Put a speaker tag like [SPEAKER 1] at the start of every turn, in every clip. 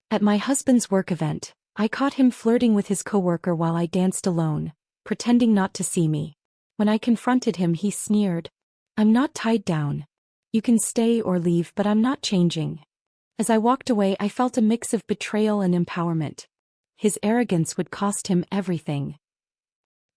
[SPEAKER 1] At my husband's work event, I caught him flirting with his coworker while I danced alone, pretending not to see me. When I confronted him, he sneered. "I'm not tied down. You can stay or leave, but I'm not changing." As I walked away, I felt a mix of betrayal and empowerment. His arrogance would cost him everything.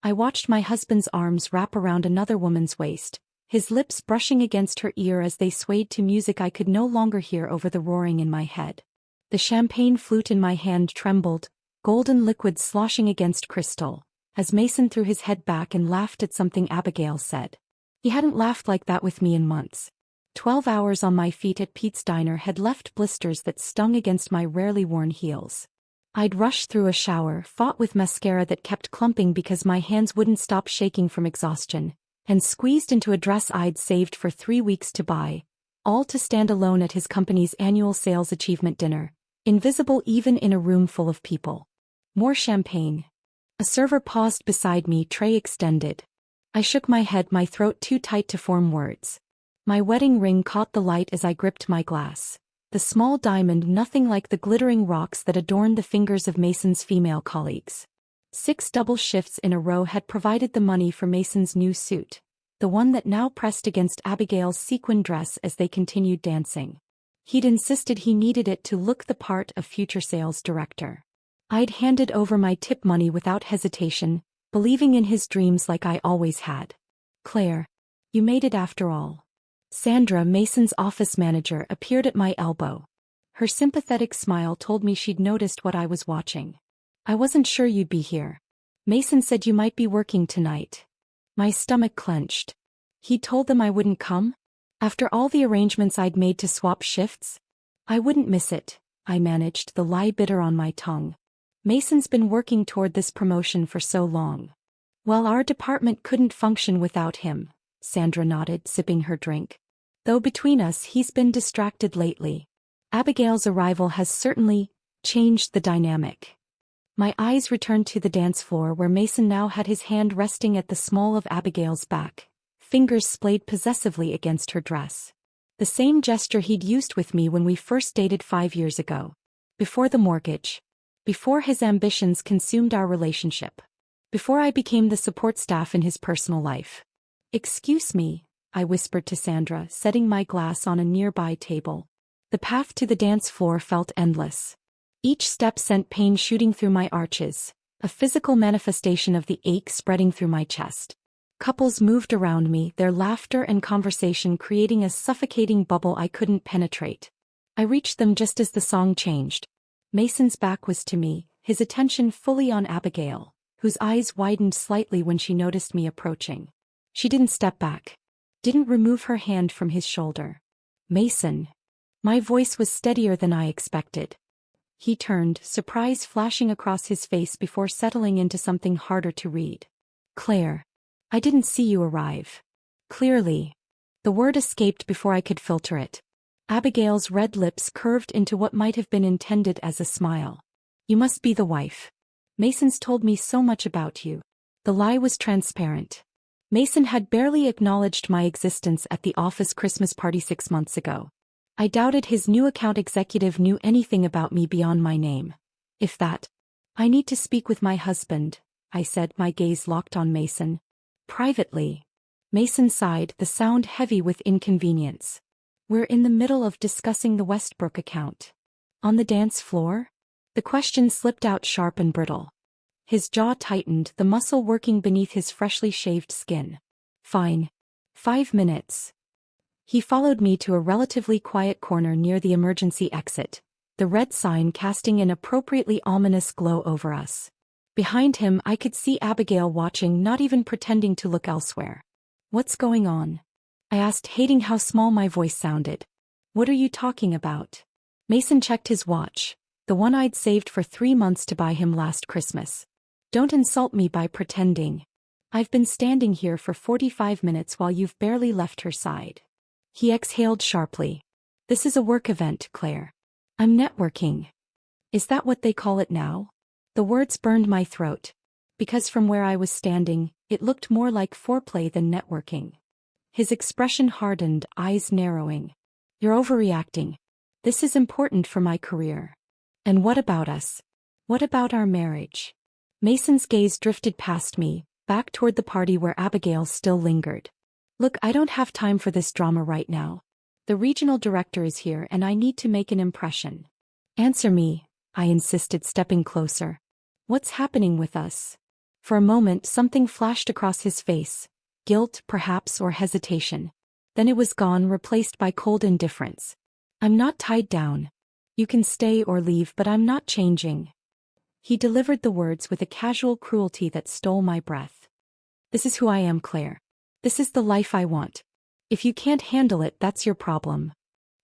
[SPEAKER 1] I watched my husband's arms wrap around another woman's waist, his lips brushing against her ear as they swayed to music I could no longer hear over the roaring in my head. The champagne flute in my hand trembled, golden liquid sloshing against crystal, as Mason threw his head back and laughed at something Abigail said. He hadn't laughed like that with me in months. 12 hours on my feet at Pete's Diner had left blisters that stung against my rarely worn heels. I'd rushed through a shower, fought with mascara that kept clumping because my hands wouldn't stop shaking from exhaustion, and squeezed into a dress I'd saved for 3 weeks to buy, all to stand alone at his company's annual sales achievement dinner, invisible even in a room full of people. More champagne. A server paused beside me, tray extended. I shook my head, my throat too tight to form words. My wedding ring caught the light as I gripped my glass. The small diamond, nothing like the glittering rocks that adorned the fingers of Mason's female colleagues. 6 double shifts in a row had provided the money for Mason's new suit, the one that now pressed against Abigail's sequin dress as they continued dancing. He'd insisted he needed it to look the part of future sales director. I'd handed over my tip money without hesitation, believing in his dreams like I always had. "Claire, you made it after all." Sandra, Mason's office manager, appeared at my elbow. Her sympathetic smile told me she'd noticed what I was watching. "I wasn't sure you'd be here. Mason said you might be working tonight." My stomach clenched. He'd told them I wouldn't come? After all the arrangements I'd made to swap shifts? "I wouldn't miss it," I managed, the lie bitter on my tongue. "Mason's been working toward this promotion for so long. Well, our department couldn't function without him." Sandra nodded, sipping her drink. "Though between us, he's been distracted lately. Abigail's arrival has certainly changed the dynamic." My eyes returned to the dance floor where Mason now had his hand resting at the small of Abigail's back, fingers splayed possessively against her dress. The same gesture he'd used with me when we first dated 5 years ago. Before the mortgage. Before his ambitions consumed our relationship. Before I became the support staff in his personal life. "Excuse me," I whispered to Sandra, setting my glass on a nearby table. The path to the dance floor felt endless. Each step sent pain shooting through my arches, a physical manifestation of the ache spreading through my chest. Couples moved around me, their laughter and conversation creating a suffocating bubble I couldn't penetrate. I reached them just as the song changed. Mason's back was to me, his attention fully on Abigail, whose eyes widened slightly when she noticed me approaching. She didn't step back. Didn't remove her hand from his shoulder. "Mason." My voice was steadier than I expected. He turned, surprise flashing across his face before settling into something harder to read. "Claire. I didn't see you arrive." Clearly. The word escaped before I could filter it. Abigail's red lips curved into what might have been intended as a smile. "You must be the wife. Mason's told me so much about you." The lie was transparent. Mason had barely acknowledged my existence at the office Christmas party 6 months ago. I doubted his new account executive knew anything about me beyond my name. If that. "I need to speak with my husband," I said, my gaze locked on Mason. "Privately." Mason sighed, the sound heavy with inconvenience. "We're in the middle of discussing the Westbrook account." "On the dance floor?" The question slipped out sharp and brittle. His jaw tightened, the muscle working beneath his freshly shaved skin. "Fine. 5 minutes." He followed me to a relatively quiet corner near the emergency exit, the red sign casting an appropriately ominous glow over us. Behind him, I could see Abigail watching, not even pretending to look elsewhere. "What's going on?" I asked, hating how small my voice sounded. "What are you talking about?" Mason checked his watch, the one I'd saved for 3 months to buy him last Christmas. "Don't insult me by pretending. I've been standing here for 45 minutes while you've barely left her side." He exhaled sharply. "This is a work event, Claire. I'm networking." "Is that what they call it now?" The words burned my throat. Because from where I was standing, it looked more like foreplay than networking. His expression hardened, eyes narrowing. "You're overreacting. This is important for my career." And what about us? What about our marriage? Mason's gaze drifted past me, back toward the party where Abigail still lingered. Look, I don't have time for this drama right now. The regional director is here and I need to make an impression. Answer me, I insisted, stepping closer. What's happening with us? For a moment something flashed across his face, guilt perhaps or hesitation. Then it was gone, replaced by cold indifference. I'm not tied down. You can stay or leave, but I'm not changing. He delivered the words with a casual cruelty that stole my breath. This is who I am, Claire. This is the life I want. If you can't handle it, that's your problem.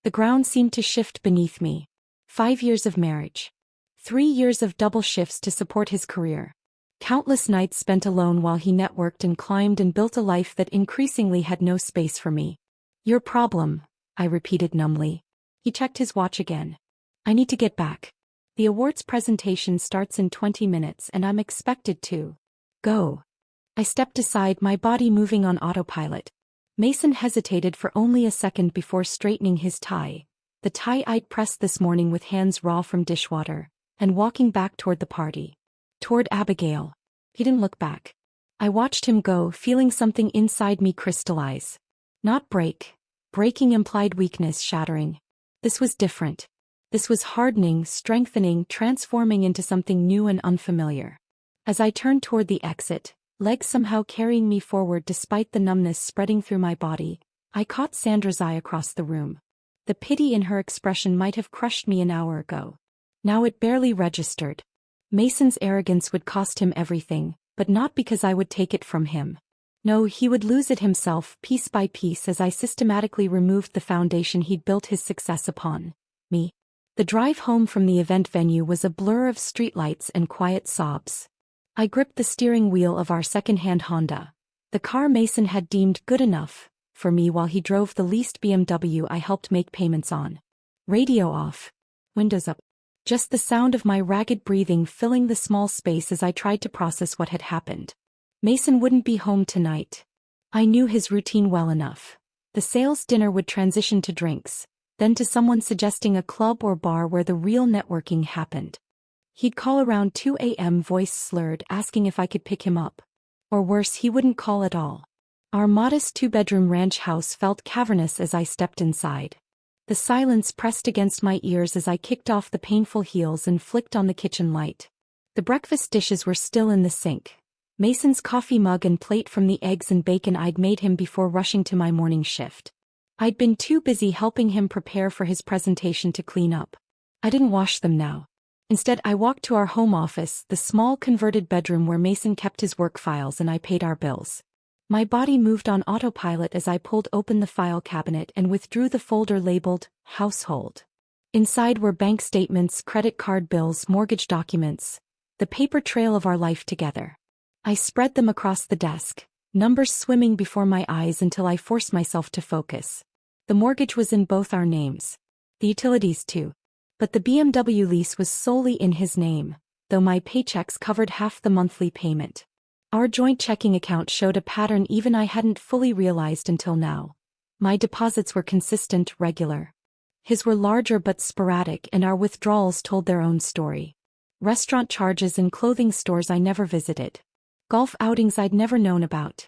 [SPEAKER 1] The ground seemed to shift beneath me. 5 years of marriage. 3 years of double shifts to support his career. Countless nights spent alone while he networked and climbed and built a life that increasingly had no space for me. Your problem, I repeated numbly. He checked his watch again. I need to get back. The awards presentation starts in 20 minutes and I'm expected to go. I stepped aside, my body moving on autopilot. Mason hesitated for only a second before straightening his tie, the tie I'd pressed this morning with hands raw from dishwater, and walking back toward the party. Toward Abigail. He didn't look back. I watched him go, feeling something inside me crystallize. Not break. Breaking implied weakness, shattering. This was different. This was hardening, strengthening, transforming into something new and unfamiliar. As I turned toward the exit, legs somehow carrying me forward despite the numbness spreading through my body, I caught Sandra's eye across the room. The pity in her expression might have crushed me an hour ago. Now it barely registered. Mason's arrogance would cost him everything, but not because I would take it from him. No, he would lose it himself, piece by piece, as I systematically removed the foundation he'd built his success upon. Me. The drive home from the event venue was a blur of streetlights and quiet sobs. I gripped the steering wheel of our second-hand Honda, the car Mason had deemed good enough for me, while he drove the leased BMW I helped make payments on. Radio off. Windows up. Just the sound of my ragged breathing filling the small space as I tried to process what had happened. Mason wouldn't be home tonight. I knew his routine well enough. The sales dinner would transition to drinks, then to someone suggesting a club or bar where the real networking happened. He'd call around 2 a.m., voice slurred, asking if I could pick him up. Or worse, he wouldn't call at all. Our modest 2-bedroom ranch house felt cavernous as I stepped inside. The silence pressed against my ears as I kicked off the painful heels and flicked on the kitchen light. The breakfast dishes were still in the sink. Mason's coffee mug and plate from the eggs and bacon I'd made him before rushing to my morning shift. I'd been too busy helping him prepare for his presentation to clean up. I didn't wash them now. Instead, I walked to our home office, the small converted bedroom where Mason kept his work files and I paid our bills. My body moved on autopilot as I pulled open the file cabinet and withdrew the folder labeled Household. Inside were bank statements, credit card bills, mortgage documents, the paper trail of our life together. I spread them across the desk, numbers swimming before my eyes until I forced myself to focus. The mortgage was in both our names. The utilities too. But the BMW lease was solely in his name, though my paychecks covered half the monthly payment. Our joint checking account showed a pattern even I hadn't fully realized until now. My deposits were consistent, regular. His were larger but sporadic, and our withdrawals told their own story. Restaurant charges and clothing stores I never visited. Golf outings I'd never known about.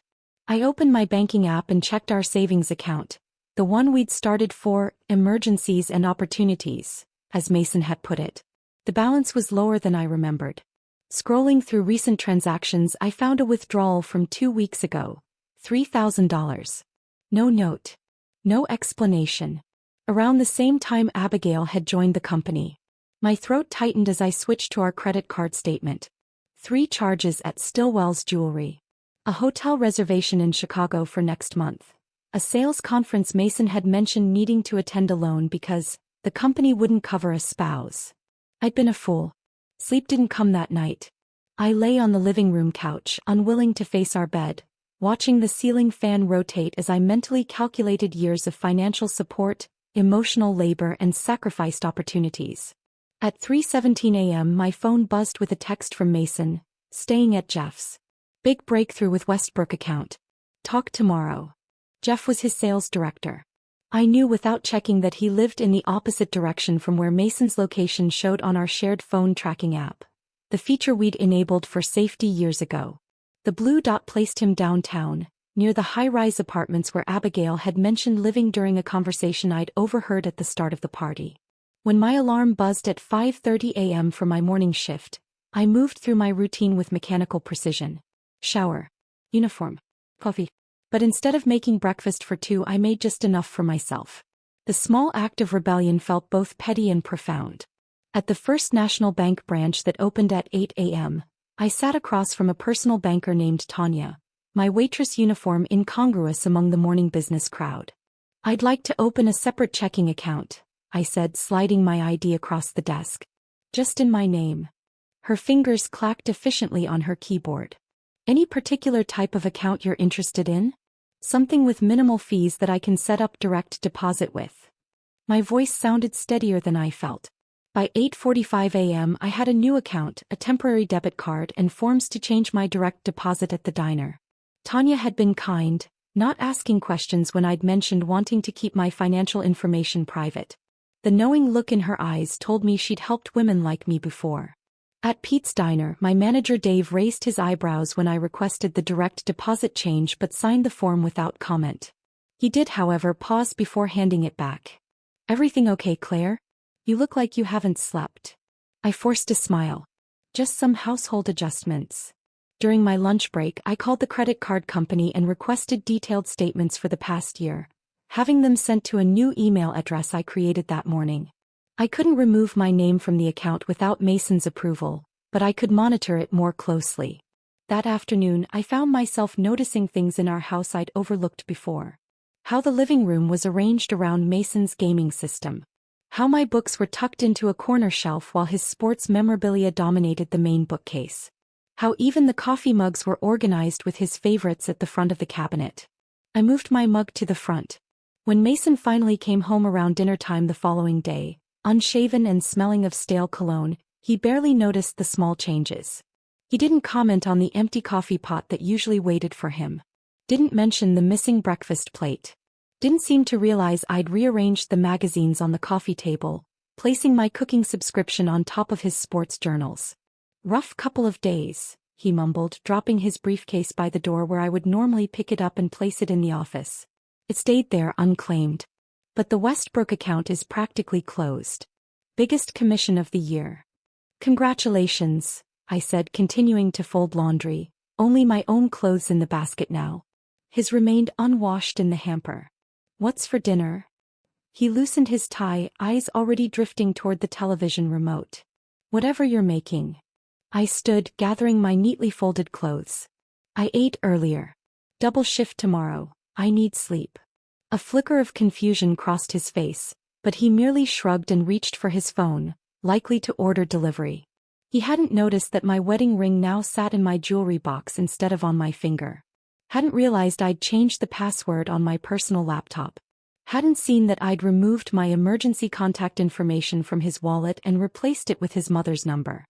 [SPEAKER 1] I opened my banking app and checked our savings account, the one we'd started for emergencies and opportunities, as Mason had put it. The balance was lower than I remembered. Scrolling through recent transactions, I found a withdrawal from 2 weeks ago. $3,000. No note. No explanation. Around the same time Abigail had joined the company. My throat tightened as I switched to our credit card statement. 3 charges at Stillwell's Jewelry. A hotel reservation in Chicago for next month. A sales conference Mason had mentioned needing to attend alone because the company wouldn't cover a spouse. I'd been a fool. Sleep didn't come that night. I lay on the living room couch, unwilling to face our bed, watching the ceiling fan rotate as I mentally calculated years of financial support, emotional labor, and sacrificed opportunities. At 3:17 a.m. my phone buzzed with a text from Mason, staying at Jeff's. Big breakthrough with Westbrook account. Talk tomorrow. Jeff was his sales director. I knew without checking that he lived in the opposite direction from where Mason's location showed on our shared phone tracking app, the feature we'd enabled for safety years ago. The blue dot placed him downtown, near the high-rise apartments where Abigail had mentioned living during a conversation I'd overheard at the start of the party. When my alarm buzzed at 5:30 a.m. for my morning shift, I moved through my routine with mechanical precision. Shower. Uniform. Coffee. But instead of making breakfast for two, I made just enough for myself. The small act of rebellion felt both petty and profound. At the First National Bank branch that opened at 8 a.m., I sat across from a personal banker named Tanya, my waitress uniform incongruous among the morning business crowd. "I'd like to open a separate checking account," I said, sliding my ID across the desk. "Just in my name." Her fingers clacked efficiently on her keyboard. "Any particular type of account you're interested in? Something with minimal fees that I can set up direct deposit with." My voice sounded steadier than I felt. By 8:45 a.m. I had a new account, a temporary debit card, and forms to change my direct deposit at the diner. Tanya had been kind, not asking questions when I'd mentioned wanting to keep my financial information private. The knowing look in her eyes told me she'd helped women like me before. At Pete's Diner, my manager Dave raised his eyebrows when I requested the direct deposit change but signed the form without comment. He did, however, pause before handing it back. "Everything okay, Claire? You look like you haven't slept." I forced a smile. "Just some household adjustments." During my lunch break, I called the credit card company and requested detailed statements for the past year, having them sent to a new email address I created that morning. I couldn't remove my name from the account without Mason's approval, but I could monitor it more closely. That afternoon, I found myself noticing things in our house I'd overlooked before. How the living room was arranged around Mason's gaming system. How my books were tucked into a corner shelf while his sports memorabilia dominated the main bookcase. How even the coffee mugs were organized with his favorites at the front of the cabinet. I moved my mug to the front. When Mason finally came home around dinner time the following day, unshaven and smelling of stale cologne, he barely noticed the small changes. He didn't comment on the empty coffee pot that usually waited for him. Didn't mention the missing breakfast plate. Didn't seem to realize I'd rearranged the magazines on the coffee table, placing my cooking subscription on top of his sports journals. "Rough couple of days," he mumbled, dropping his briefcase by the door where I would normally pick it up and place it in the office. It stayed there unclaimed. "But the Westbrook account is practically closed. Biggest commission of the year." "Congratulations," I said, continuing to fold laundry, only my own clothes in the basket now. His remained unwashed in the hamper. "What's for dinner?" He loosened his tie, eyes already drifting toward the television remote. "Whatever you're making." I stood, gathering my neatly folded clothes. "I ate earlier. Double shift tomorrow. I need sleep." A flicker of confusion crossed his face, but he merely shrugged and reached for his phone, likely to order delivery. He hadn't noticed that my wedding ring now sat in my jewelry box instead of on my finger. Hadn't realized I'd changed the password on my personal laptop. Hadn't seen that I'd removed my emergency contact information from his wallet and replaced it with his mother's number.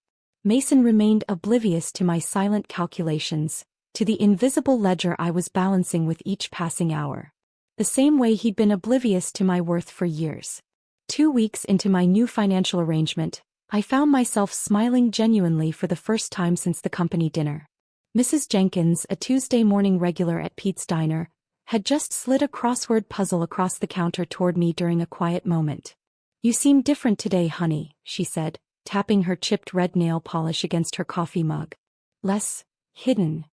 [SPEAKER 1] Mason remained oblivious to my silent calculations, to the invisible ledger I was balancing with each passing hour. The same way he'd been oblivious to my worth for years. 2 weeks into my new financial arrangement, I found myself smiling genuinely for the first time since the company dinner. Mrs. Jenkins, a Tuesday morning regular at Pete's Diner, had just slid a crossword puzzle across the counter toward me during a quiet moment. "You seem different today, honey," she said, tapping her chipped red nail polish against her coffee mug. "Less hidden."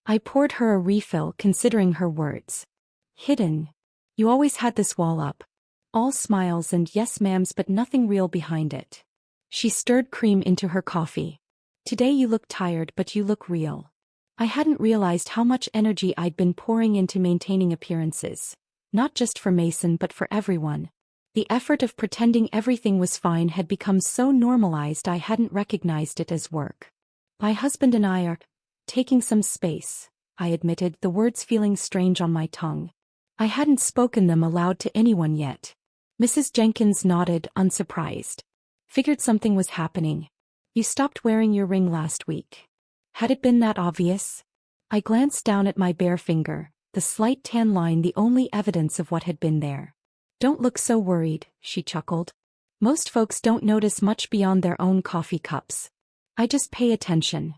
[SPEAKER 1] I poured her a refill, considering her words. "Hidden? You always had this wall up. All smiles and yes ma'ams but nothing real behind it." She stirred cream into her coffee. "Today you look tired but you look real." I hadn't realized how much energy I'd been pouring into maintaining appearances. Not just for Mason but for everyone. The effort of pretending everything was fine had become so normalized I hadn't recognized it as work. "My husband and I are taking some space," I admitted, the words feeling strange on my tongue. I hadn't spoken them aloud to anyone yet. Mrs. Jenkins nodded, unsurprised. "Figured something was happening. You stopped wearing your ring last week." Had it been that obvious? I glanced down at my bare finger, the slight tan line the only evidence of what had been there. Don't look so worried, she chuckled. Most folks don't notice much beyond their own coffee cups. I just pay attention.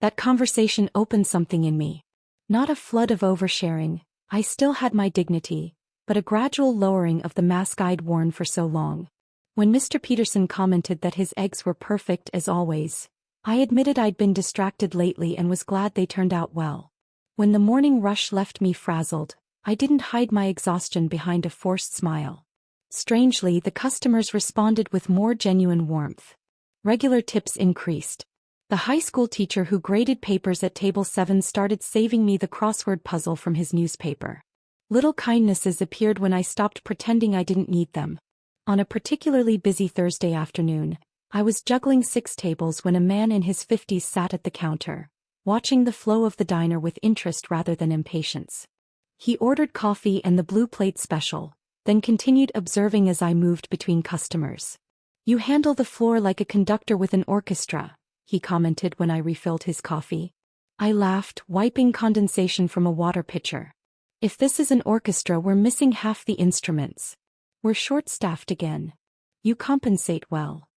[SPEAKER 1] That conversation opened something in me. Not a flood of oversharing, I still had my dignity, but a gradual lowering of the mask I'd worn for so long. When Mr. Peterson commented that his eggs were perfect as always, I admitted I'd been distracted lately and was glad they turned out well. When the morning rush left me frazzled, I didn't hide my exhaustion behind a forced smile. Strangely, the customers responded with more genuine warmth. Regular tips increased. The high school teacher who graded papers at table 7 started saving me the crossword puzzle from his newspaper. Little kindnesses appeared when I stopped pretending I didn't need them. On a particularly busy Thursday afternoon, I was juggling 6 tables when a man in his 50s sat at the counter, watching the flow of the diner with interest rather than impatience. He ordered coffee and the blue plate special, then continued observing as I moved between customers. "You handle the floor like a conductor with an orchestra," he commented when I refilled his coffee. I laughed, wiping condensation from a water pitcher. "If this is an orchestra, we're missing half the instruments. We're short-staffed again. You compensate well."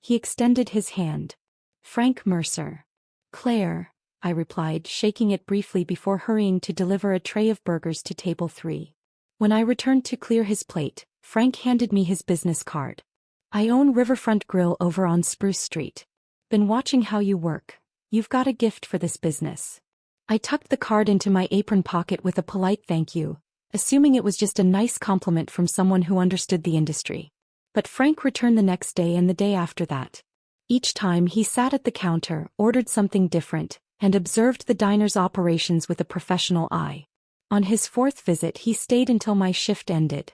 [SPEAKER 1] He extended his hand. "Frank Mercer." "Claire," I replied, shaking it briefly before hurrying to deliver a tray of burgers to table 3. When I returned to clear his plate, Frank handed me his business card. "I own Riverfront Grill over on Spruce Street. Been watching how you work. You've got a gift for this business." I tucked the card into my apron pocket with a polite thank you, assuming it was just a nice compliment from someone who understood the industry. But Frank returned the next day and the day after that. Each time he sat at the counter, ordered something different, and observed the diner's operations with a professional eye. On his 4th visit he stayed until my shift ended.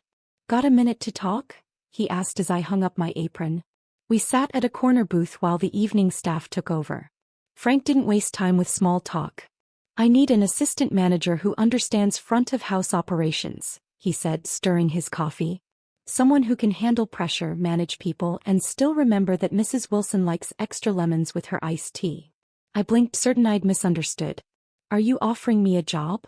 [SPEAKER 1] "Got a minute to talk?" he asked as I hung up my apron. We sat at a corner booth while the evening staff took over. Frank didn't waste time with small talk. "I need an assistant manager who understands front-of-house operations," he said, stirring his coffee. "Someone who can handle pressure, manage people, and still remember that Mrs. Wilson likes extra lemons with her iced tea." I blinked, certain I'd misunderstood. "Are you offering me a job?"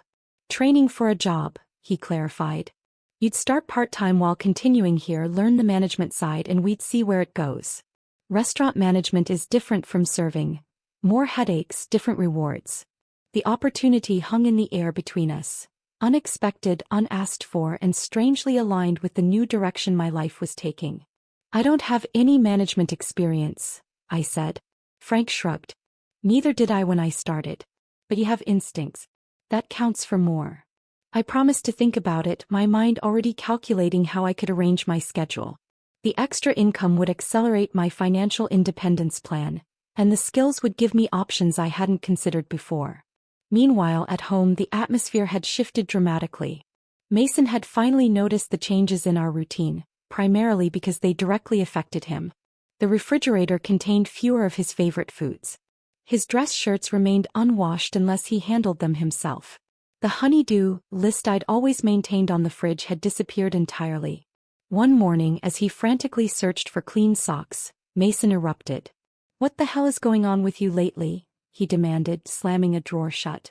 [SPEAKER 1] "Training for a job," he clarified. "You'd start part-time while continuing here, learn the management side, and we'd see where it goes. Restaurant management is different from serving. More headaches, different rewards." The opportunity hung in the air between us. Unexpected, unasked for, and strangely aligned with the new direction my life was taking. "I don't have any management experience," I said. Frank shrugged. "Neither did I when I started. But you have instincts. That counts for more." I promised to think about it, my mind already calculating how I could arrange my schedule. The extra income would accelerate my financial independence plan, and the skills would give me options I hadn't considered before. Meanwhile, at home, the atmosphere had shifted dramatically. Mason had finally noticed the changes in our routine, primarily because they directly affected him. The refrigerator contained fewer of his favorite foods. His dress shirts remained unwashed unless he handled them himself. The honey-do list I'd always maintained on the fridge had disappeared entirely. One morning, as he frantically searched for clean socks, Mason erupted. "What the hell is going on with you lately?" he demanded, slamming a drawer shut.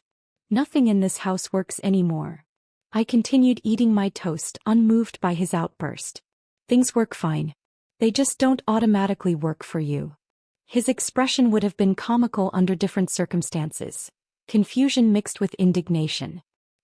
[SPEAKER 1] "Nothing in this house works anymore." I continued eating my toast, unmoved by his outburst. "Things work fine. They just don't automatically work for you." His expression would have been comical under different circumstances. Confusion mixed with indignation.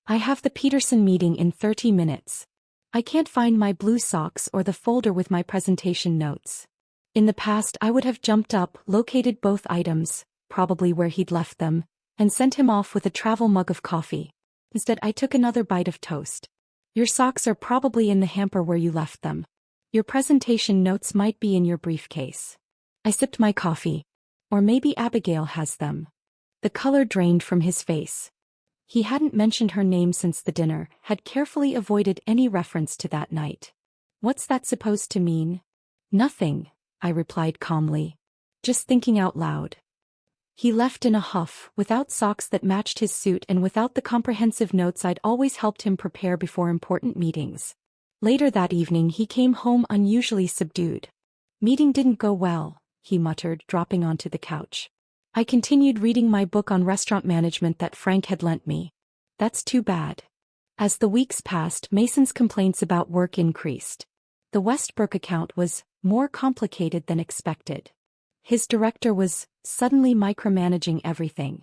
[SPEAKER 1] "I have the Peterson meeting in 30 minutes. I can't find my blue socks or the folder with my presentation notes." In the past, I would have jumped up, located both items, probably where he'd left them, and sent him off with a travel mug of coffee. Instead, I took another bite of toast. "Your socks are probably in the hamper where you left them. Your presentation notes might be in your briefcase." I sipped my coffee. "Or maybe Abigail has them." The color drained from his face. He hadn't mentioned her name since the dinner, had carefully avoided any reference to that night. "What's that supposed to mean?" "Nothing," I replied calmly. "Just thinking out loud." He left in a huff, without socks that matched his suit and without the comprehensive notes I'd always helped him prepare before important meetings. Later that evening he came home unusually subdued. "Meeting didn't go well," he muttered, dropping onto the couch. I continued reading my book on restaurant management that Frank had lent me. "That's too bad." As the weeks passed, Mason's complaints about work increased. The Westbrook account was more complicated than expected. His director was suddenly micromanaging everything.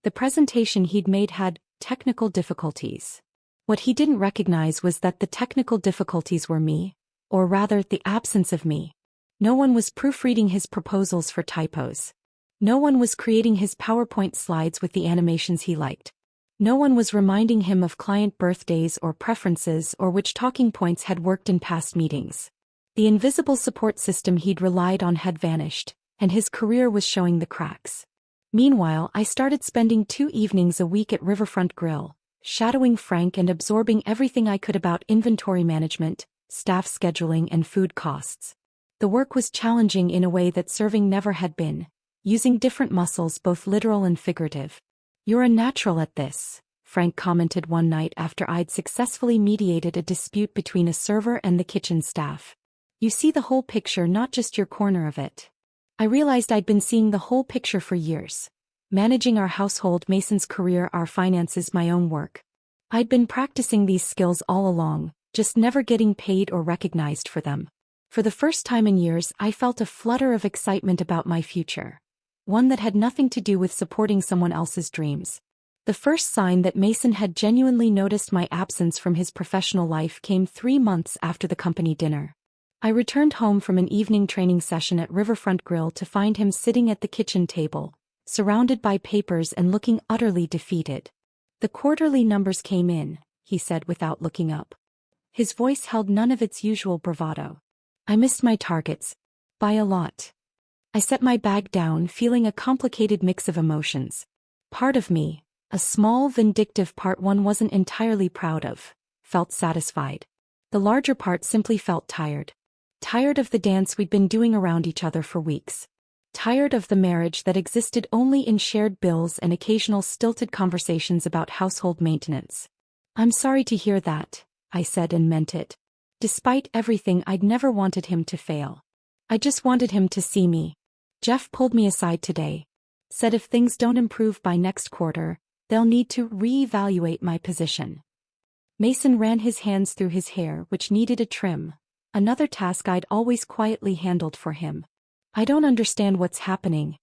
[SPEAKER 1] The presentation he'd made had technical difficulties. What he didn't recognize was that the technical difficulties were me, or rather the absence of me. No one was proofreading his proposals for typos. No one was creating his PowerPoint slides with the animations he liked. No one was reminding him of client birthdays or preferences or which talking points had worked in past meetings. The invisible support system he'd relied on had vanished, and his career was showing the cracks. Meanwhile, I started spending 2 evenings a week at Riverfront Grill, shadowing Frank and absorbing everything I could about inventory management, staff scheduling, and food costs. The work was challenging in a way that serving never had been, using different muscles, both literal and figurative. "You're a natural at this," Frank commented one night after I'd successfully mediated a dispute between a server and the kitchen staff. "You see the whole picture, not just your corner of it." I realized I'd been seeing the whole picture for years. Managing our household, Mason's career, our finances, my own work. I'd been practicing these skills all along, just never getting paid or recognized for them. For the first time in years, I felt a flutter of excitement about my future. One that had nothing to do with supporting someone else's dreams. The first sign that Mason had genuinely noticed my absence from his professional life came 3 months after the company dinner. I returned home from an evening training session at Riverfront Grill to find him sitting at the kitchen table, surrounded by papers and looking utterly defeated. "The quarterly numbers came in," he said without looking up. His voice held none of its usual bravado. "I missed my targets. By a lot." I set my bag down, feeling a complicated mix of emotions. Part of me, a small vindictive part one wasn't entirely proud of, felt satisfied. The larger part simply felt tired. Tired of the dance we'd been doing around each other for weeks. Tired of the marriage that existed only in shared bills and occasional stilted conversations about household maintenance. "I'm sorry to hear that," I said, and meant it. Despite everything, I'd never wanted him to fail. I just wanted him to see me. "Jeff pulled me aside today. Said if things don't improve by next quarter, they'll need to reevaluate my position." Mason ran his hands through his hair, which needed a trim, another task I'd always quietly handled for him. "I don't understand what's happening.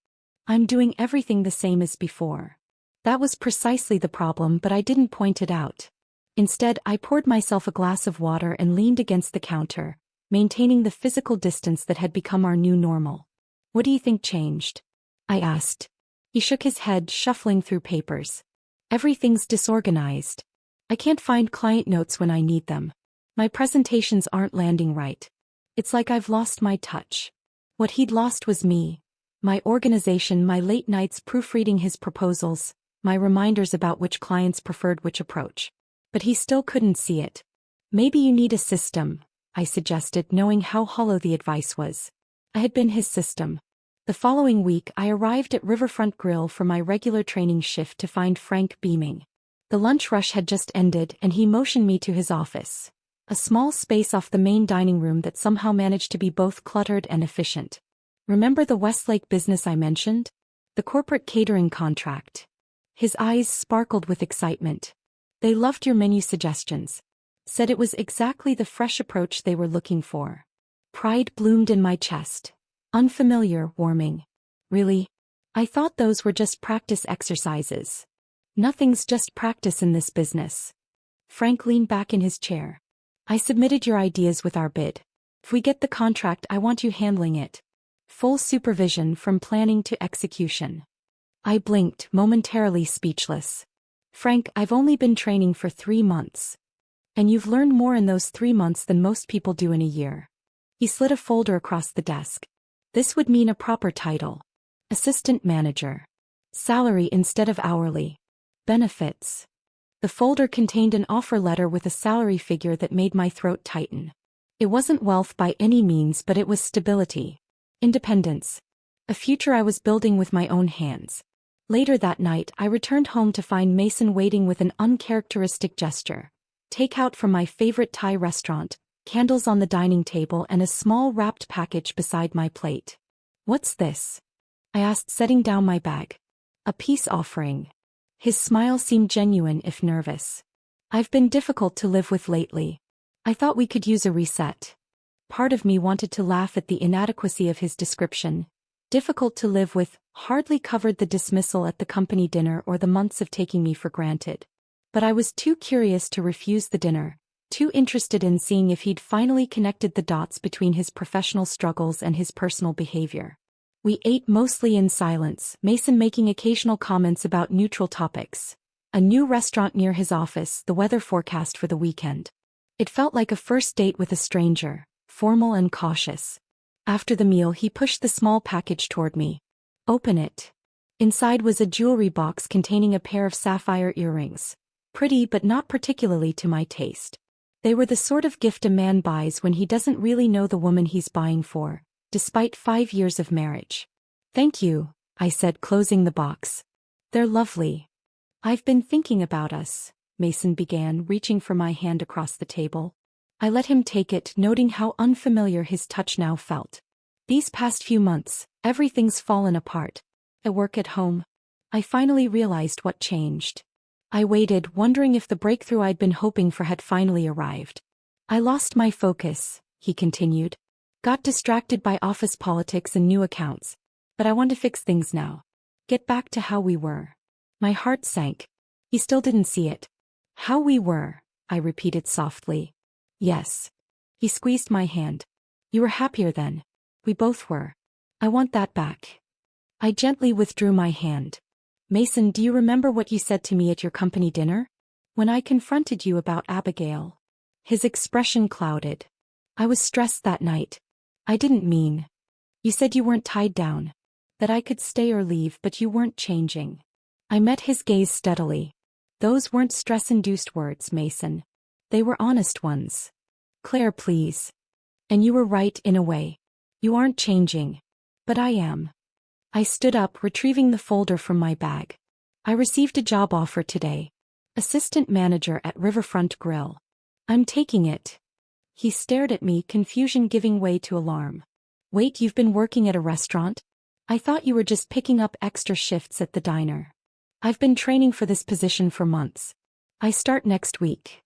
[SPEAKER 1] I'm doing everything the same as before." That was precisely the problem, but I didn't point it out. Instead, I poured myself a glass of water and leaned against the counter, maintaining the physical distance that had become our new normal. "What do you think changed?" I asked. He shook his head, shuffling through papers. "Everything's disorganized. I can't find client notes when I need them. My presentations aren't landing right. It's like I've lost my touch." What he'd lost was me. My organization, my late nights proofreading his proposals, my reminders about which clients preferred which approach. But he still couldn't see it. "Maybe you need a system," I suggested, knowing how hollow the advice was. I had been his system. The following week, I arrived at Riverfront Grill for my regular training shift to find Frank beaming. The lunch rush had just ended, and he motioned me to his office. A small space off the main dining room that somehow managed to be both cluttered and efficient. "Remember the Westlake business I mentioned? The corporate catering contract?" His eyes sparkled with excitement. "They loved your menu suggestions. Said it was exactly the fresh approach they were looking for." Pride bloomed in my chest. Unfamiliar, warming. "Really? I thought those were just practice exercises." "Nothing's just practice in this business." Frank leaned back in his chair. "I submitted your ideas with our bid. If we get the contract, I want you handling it. Full supervision from planning to execution." I blinked, momentarily speechless. "Frank, I've only been training for 3 months. And you've learned more in those 3 months than most people do in a year." He slid a folder across the desk. "This would mean a proper title. Assistant manager. Salary instead of hourly. Benefits." The folder contained an offer letter with a salary figure that made my throat tighten. It wasn't wealth by any means, but it was stability. Independence. A future I was building with my own hands. Later that night, I returned home to find Mason waiting with an uncharacteristic gesture. Takeout from my favorite Thai restaurant, candles on the dining table, and a small wrapped package beside my plate. "What's this?" I asked, setting down my bag. "A peace offering." His smile seemed genuine, if nervous. I've been difficult to live with lately. I thought we could use a reset. Part of me wanted to laugh at the inadequacy of his description. Difficult to live with hardly covered the dismissal at the company dinner or the months of taking me for granted. But I was too curious to refuse the dinner, too interested in seeing if he'd finally connected the dots between his professional struggles and his personal behavior. We ate mostly in silence, Mason making occasional comments about neutral topics. A new restaurant near his office, the weather forecast for the weekend. It felt like a first date with a stranger, formal and cautious. After the meal, he pushed the small package toward me. Open it. Inside was a jewelry box containing a pair of sapphire earrings. Pretty but not particularly to my taste. They were the sort of gift a man buys when he doesn't really know the woman he's buying for, despite 5 years of marriage. Thank you, I said, closing the box. They're lovely. I've been thinking about us, Mason began, reaching for my hand across the table. I let him take it, noting how unfamiliar his touch now felt. These past few months, everything's fallen apart. At work, at home. I finally realized what changed. I waited, wondering if the breakthrough I'd been hoping for had finally arrived. I lost my focus, he continued. Got distracted by office politics and new accounts. But I want to fix things now. Get back to how we were. My heart sank. He still didn't see it. How we were, I repeated softly. Yes. He squeezed my hand. You were happier then. We both were. I want that back. I gently withdrew my hand. Mason, do you remember what you said to me at your company dinner? When I confronted you about Abigail. His expression clouded. I was stressed that night. I didn't mean. You said you weren't tied down. That I could stay or leave, but you weren't changing. I met his gaze steadily. Those weren't stress-induced words, Mason. They were honest ones. Claire, please. And you were right in a way. You aren't changing. But I am. I stood up, retrieving the folder from my bag. I received a job offer today. Assistant manager at Riverfront Grill. I'm taking it. He stared at me, confusion giving way to alarm. Wait, you've been working at a restaurant? I thought you were just picking up extra shifts at the diner. I've been training for this position for months. I start next week.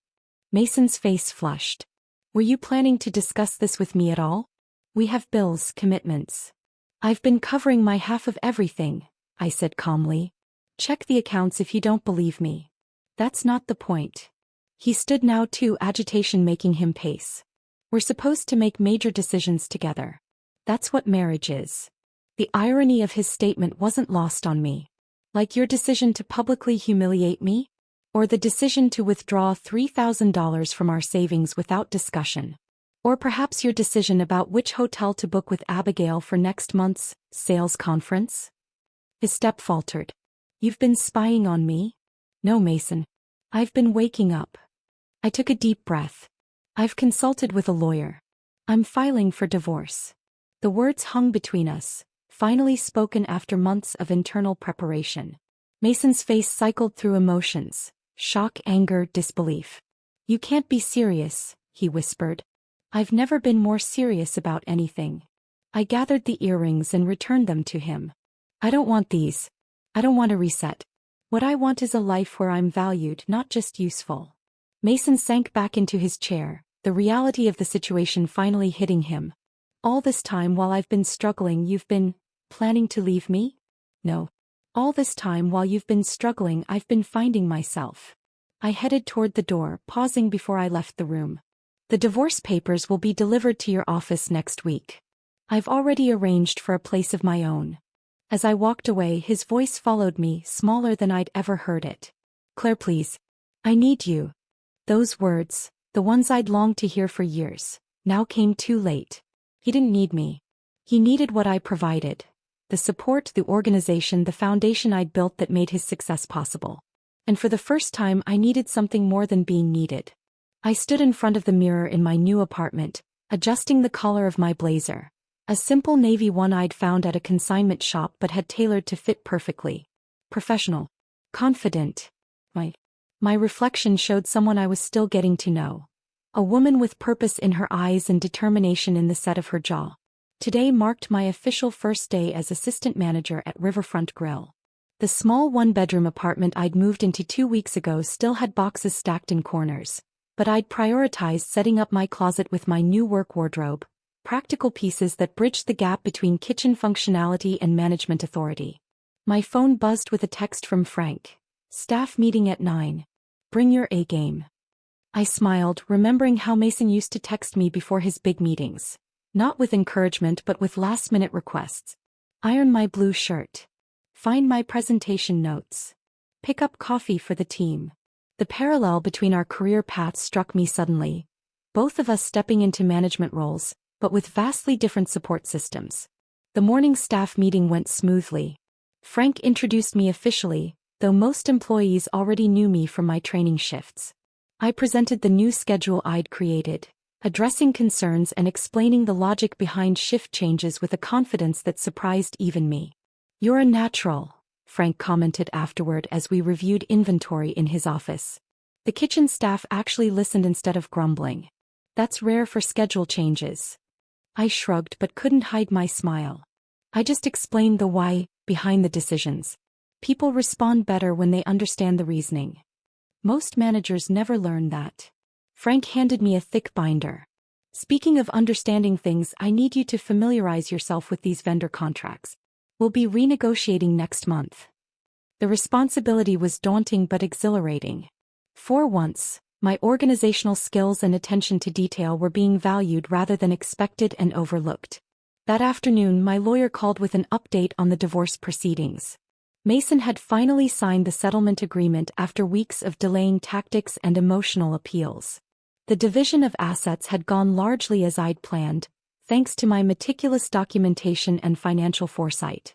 [SPEAKER 1] Mason's face flushed. Were you planning to discuss this with me at all? We have bills, commitments. I've been covering my half of everything, I said calmly. Check the accounts if you don't believe me. That's not the point. He stood now too, agitation making him pace. We're supposed to make major decisions together. That's what marriage is. The irony of his statement wasn't lost on me. Like your decision to publicly humiliate me? Or the decision to withdraw $3,000 from our savings without discussion? Or perhaps your decision about which hotel to book with Abigail for next month's sales conference? His step faltered. You've been spying on me? No, Mason. I've been waking up. I took a deep breath. I've consulted with a lawyer. I'm filing for divorce. The words hung between us, finally spoken after months of internal preparation. Mason's face cycled through emotions, shock, anger, disbelief. You can't be serious, he whispered. I've never been more serious about anything. I gathered the earrings and returned them to him. I don't want these. I don't want a reset. What I want is a life where I'm valued, not just useful. Mason sank back into his chair, the reality of the situation finally hitting him. All this time while I've been struggling, you've been planning to leave me? No. All this time while you've been struggling, I've been finding myself. I headed toward the door, pausing before I left the room. The divorce papers will be delivered to your office next week. I've already arranged for a place of my own. As I walked away, his voice followed me, smaller than I'd ever heard it. Claire, please. I need you. Those words, the ones I'd longed to hear for years, now came too late. He didn't need me. He needed what I provided. The support, the organization, the foundation I'd built that made his success possible. And for the first time, I needed something more than being needed. I stood in front of the mirror in my new apartment, adjusting the collar of my blazer. A simple navy one I'd found at a consignment shop but had tailored to fit perfectly. Professional. Confident. My reflection showed someone I was still getting to know. A woman with purpose in her eyes and determination in the set of her jaw. Today marked my official first day as assistant manager at Riverfront Grill. The small one-bedroom apartment I'd moved into 2 weeks ago still had boxes stacked in corners, but I'd prioritized setting up my closet with my new work wardrobe, practical pieces that bridged the gap between kitchen functionality and management authority. My phone buzzed with a text from Frank. Staff meeting at 9. Bring your A game. I smiled, remembering how Mason used to text me before his big meetings. Not with encouragement but with last-minute requests. Iron my blue shirt. Find my presentation notes. Pick up coffee for the team. The parallel between our career paths struck me suddenly. Both of us stepping into management roles, but with vastly different support systems. The morning staff meeting went smoothly. Frank introduced me officially, though most employees already knew me from my training shifts. I presented the new schedule I'd created, addressing concerns and explaining the logic behind shift changes with a confidence that surprised even me. "You're a natural," Frank commented afterward as we reviewed inventory in his office. The kitchen staff actually listened instead of grumbling. "That's rare for schedule changes." I shrugged but couldn't hide my smile. I just explained the why behind the decisions. People respond better when they understand the reasoning. Most managers never learn that. Frank handed me a thick binder. "Speaking of understanding things, I need you to familiarize yourself with these vendor contracts. We'll be renegotiating next month." The responsibility was daunting but exhilarating. For once, my organizational skills and attention to detail were being valued rather than expected and overlooked. That afternoon, my lawyer called with an update on the divorce proceedings. Mason had finally signed the settlement agreement after weeks of delaying tactics and emotional appeals. The division of assets had gone largely as I'd planned, thanks to my meticulous documentation and financial foresight.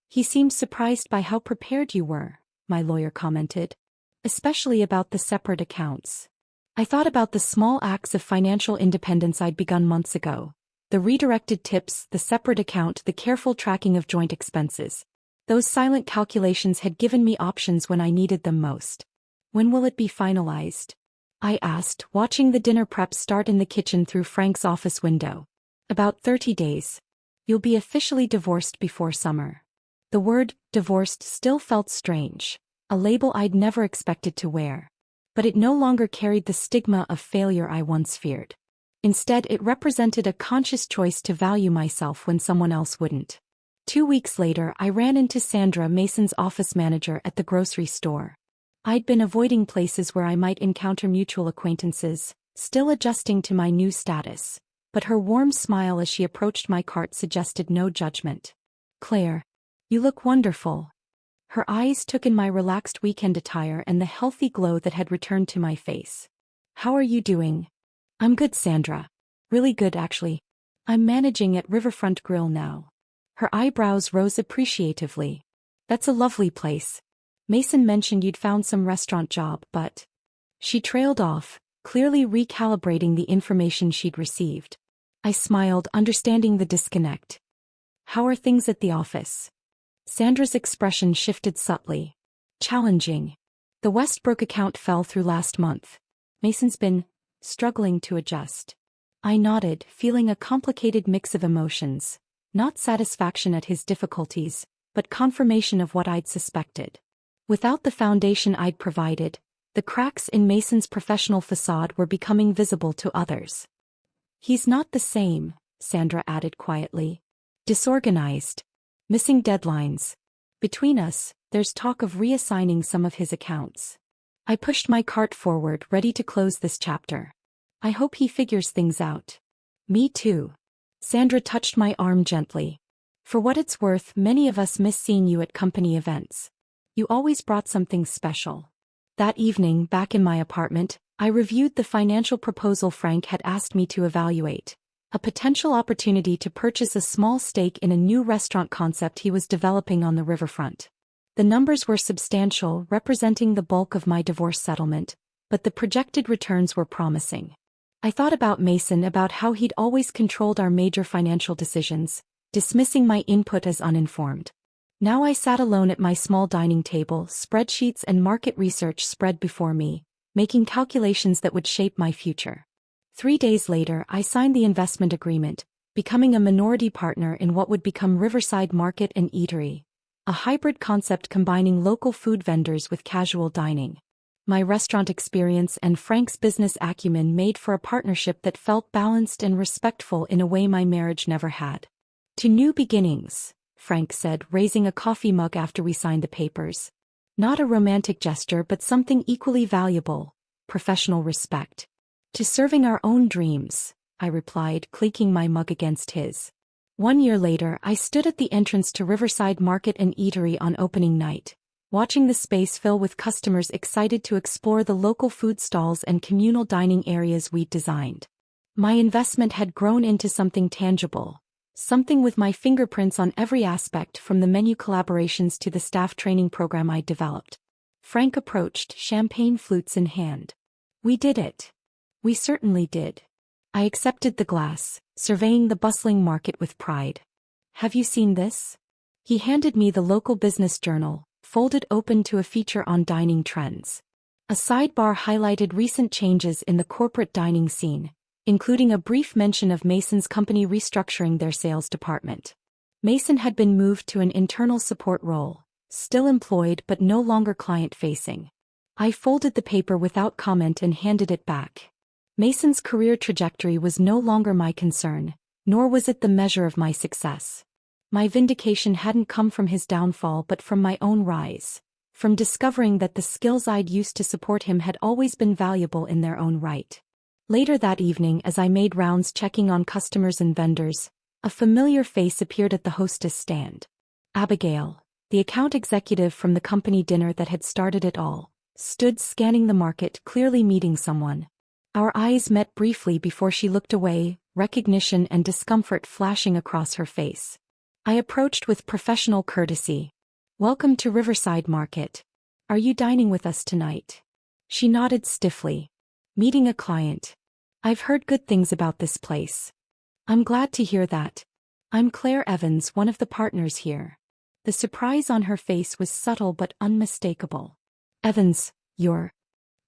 [SPEAKER 1] "He seemed surprised by how prepared you were," my lawyer commented. "Especially about the separate accounts." I thought about the small acts of financial independence I'd begun months ago. The redirected tips, the separate account, the careful tracking of joint expenses. Those silent calculations had given me options when I needed them most. "When will it be finalized?" I asked, watching the dinner prep start in the kitchen through Frank's office window. "About 30 days. You'll be officially divorced before summer." The word, divorced, still felt strange, a label I'd never expected to wear. But it no longer carried the stigma of failure I once feared. Instead, it represented a conscious choice to value myself when someone else wouldn't. 2 weeks later, I ran into Sandra, Mason's office manager, at the grocery store. I'd been avoiding places where I might encounter mutual acquaintances, still adjusting to my new status. But her warm smile as she approached my cart suggested no judgment. "Claire, you look wonderful." Her eyes took in my relaxed weekend attire and the healthy glow that had returned to my face. "How are you doing?" "I'm good, Sandra. Really good, actually. I'm managing at Riverfront Grill now." Her eyebrows rose appreciatively. "That's a lovely place. Mason mentioned you'd found some restaurant job, but..." She trailed off, clearly recalibrating the information she'd received. I smiled, understanding the disconnect. "How are things at the office?" Sandra's expression shifted subtly. "Challenging. The Westbrook account fell through last month. Mason's been struggling to adjust." I nodded, feeling a complicated mix of emotions. Not satisfaction at his difficulties, but confirmation of what I'd suspected. Without the foundation I'd provided, the cracks in Mason's professional facade were becoming visible to others. "He's not the same," Sandra added quietly. "Disorganized. Missing deadlines. Between us, there's talk of reassigning some of his accounts." I pushed my cart forward, ready to close this chapter. "I hope he figures things out." "Me too." Sandra touched my arm gently. "For what it's worth, many of us miss seeing you at company events. You always brought something special." That evening, back in my apartment, I reviewed the financial proposal Frank had asked me to evaluate. A potential opportunity to purchase a small stake in a new restaurant concept he was developing on the riverfront. The numbers were substantial, representing the bulk of my divorce settlement, but the projected returns were promising. I thought about Mason, about how he'd always controlled our major financial decisions, dismissing my input as uninformed. Now I sat alone at my small dining table, spreadsheets and market research spread before me, making calculations that would shape my future. 3 days later, I signed the investment agreement, becoming a minority partner in what would become Riverside Market and Eatery, a hybrid concept combining local food vendors with casual dining. My restaurant experience and Frank's business acumen made for a partnership that felt balanced and respectful in a way my marriage never had. "To new beginnings," Frank said, raising a coffee mug after we signed the papers. "Not a romantic gesture but something equally valuable: professional respect." "To serving our own dreams," I replied, clinking my mug against his. 1 year later, I stood at the entrance to Riverside Market and Eatery on opening night, watching the space fill with customers excited to explore the local food stalls and communal dining areas we'd designed. My investment had grown into something tangible, something with my fingerprints on every aspect, from the menu collaborations to the staff training program I'd developed. Frank approached, champagne flutes in hand. "We did it." "We certainly did." I accepted the glass, surveying the bustling market with pride. "Have you seen this?" He handed me the local business journal, folded open to a feature on dining trends. A sidebar highlighted recent changes in the corporate dining scene, including a brief mention of Mason's company restructuring their sales department. Mason had been moved to an internal support role, still employed but no longer client-facing. I folded the paper without comment and handed it back. Mason's career trajectory was no longer my concern, nor was it the measure of my success. My vindication hadn't come from his downfall but from my own rise, from discovering that the skills I'd used to support him had always been valuable in their own right. Later that evening, as I made rounds checking on customers and vendors, a familiar face appeared at the hostess stand. Abigail, the account executive from the company dinner that had started it all, stood scanning the market, clearly meeting someone. Our eyes met briefly before she looked away, recognition and discomfort flashing across her face. I approached with professional courtesy. "Welcome to Riverside Market. Are you dining with us tonight?" She nodded stiffly. "Meeting a client. I've heard good things about this place." "I'm glad to hear that. I'm Claire Evans, one of the partners here." The surprise on her face was subtle but unmistakable. "Evans, you're—"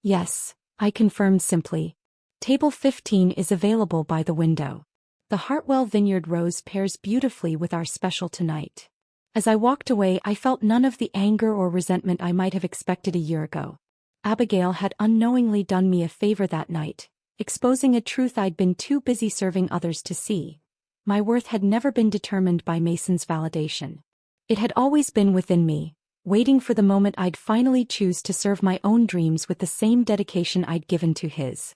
[SPEAKER 1] "Yes," I confirmed simply. "Table 15 is available by the window. The Hartwell Vineyard rose pairs beautifully with our special tonight." As I walked away, I felt none of the anger or resentment I might have expected a year ago. Abigail had unknowingly done me a favor that night, exposing a truth I'd been too busy serving others to see. My worth had never been determined by Mason's validation. It had always been within me, waiting for the moment I'd finally choose to serve my own dreams with the same dedication I'd given to his.